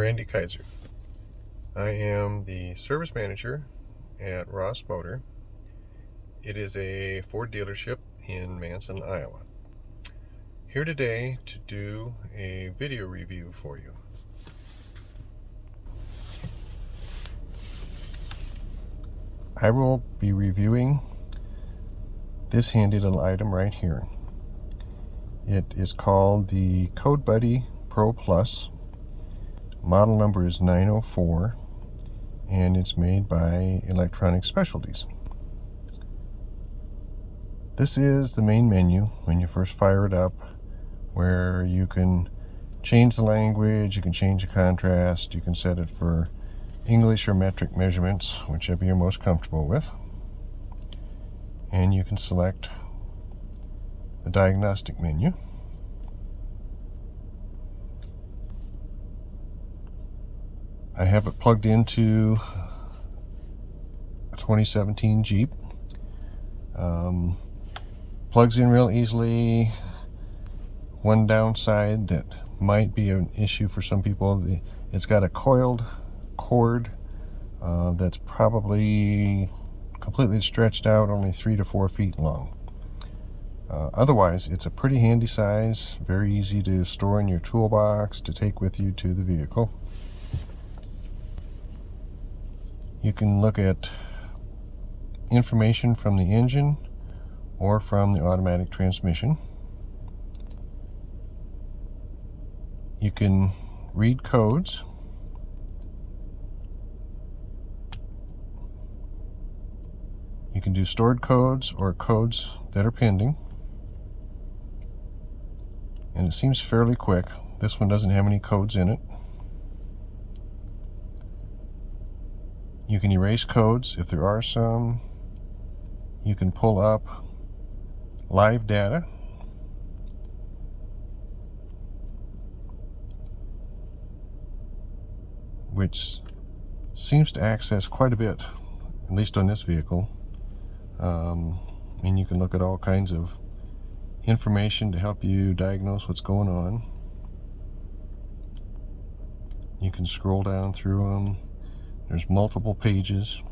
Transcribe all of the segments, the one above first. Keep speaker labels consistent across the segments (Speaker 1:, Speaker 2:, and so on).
Speaker 1: Randy Kaiser. I am the service manager at Rost Motor. It is a Ford dealership in Manson, Iowa. Here today to do a video review for you. I will be reviewing this handy little item right here. It is called the Code Buddy Pro Plus. Model number is 904, and it's made by Electronic Specialties. This is the main menu when you first fire it up, where you can change the language, you can change the contrast, you can set it for English or metric measurements, whichever you're most comfortable with. And you can select the diagnostic menu. I have it plugged into a 2017 Jeep. Plugs in real easily. One downside that might be an issue for some people, it's got a coiled cord that's probably completely stretched out, only 3 to 4 feet long. Otherwise, it's a pretty handy size, very easy to store in your toolbox to take with you to the vehicle. You can look at information from the engine or from the automatic transmission. You can read codes. You can do stored codes or codes that are pending. And it seems fairly quick. This one doesn't have any codes in it. You can erase codes if there are some. You can pull up live data. Which seems to access quite a bit, at least on this vehicle. And you can look at all kinds of information to help you diagnose what's going on. You can scroll down through them. There's multiple pages.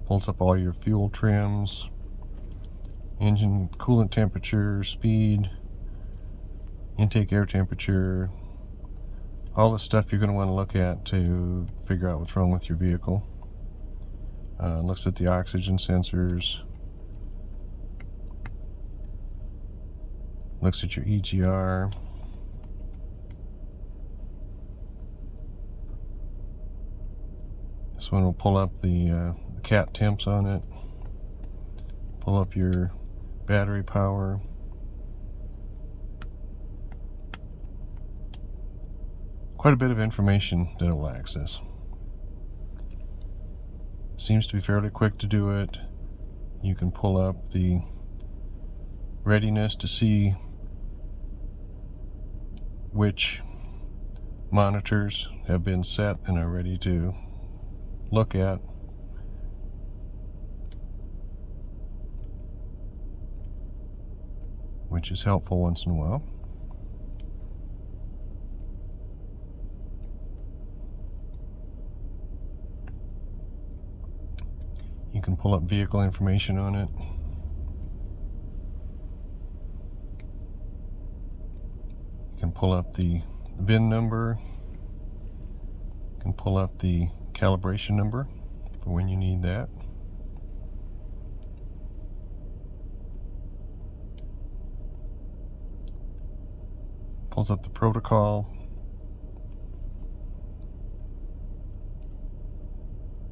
Speaker 1: Pulls up all your fuel trims, engine coolant temperature, speed, intake air temperature, all the stuff you're going to want to look at to figure out what's wrong with your vehicle. Looks at the oxygen sensors, looks at your EGR, this one will pull up the cat temps on it, pull up your battery power, quite a bit of information that it will access. Seems to be fairly quick to do it. You can pull up the readiness to see which monitors have been set and are ready to look at. Which is helpful once in a while. You can pull up vehicle information on it. You can pull up the VIN number. You can pull up the calibration number for when you need that. Pulls up the protocol.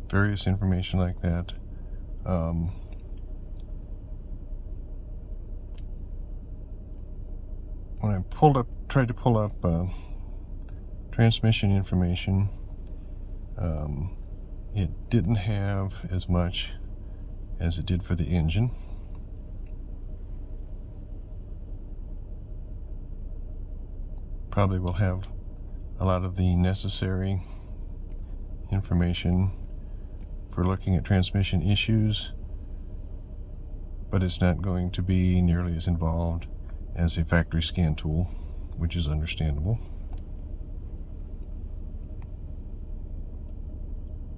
Speaker 1: Various information like that. When I tried to pull up transmission information, it didn't have as much as it did for the engine. Probably will have a lot of the necessary information for looking at transmission issues, but it's not going to be nearly as involved as a factory scan tool, which is understandable.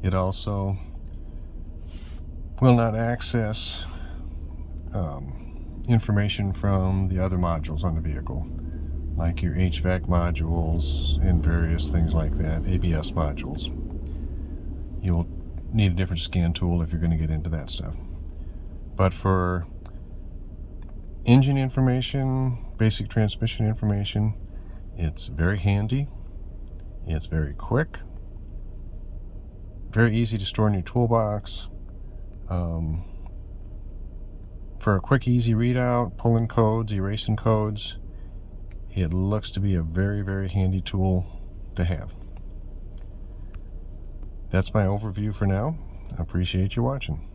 Speaker 1: It also will not access information from the other modules on the vehicle, like your HVAC modules and various things like that, ABS modules. You'll need a different scan tool if you're going to get into that stuff. But for engine information, basic transmission information, it's very handy. It's very quick. Very easy to store in your toolbox. For a quick, easy readout, pulling codes, erasing codes, it looks to be a very, very handy tool to have. That's my overview for now. I appreciate you watching.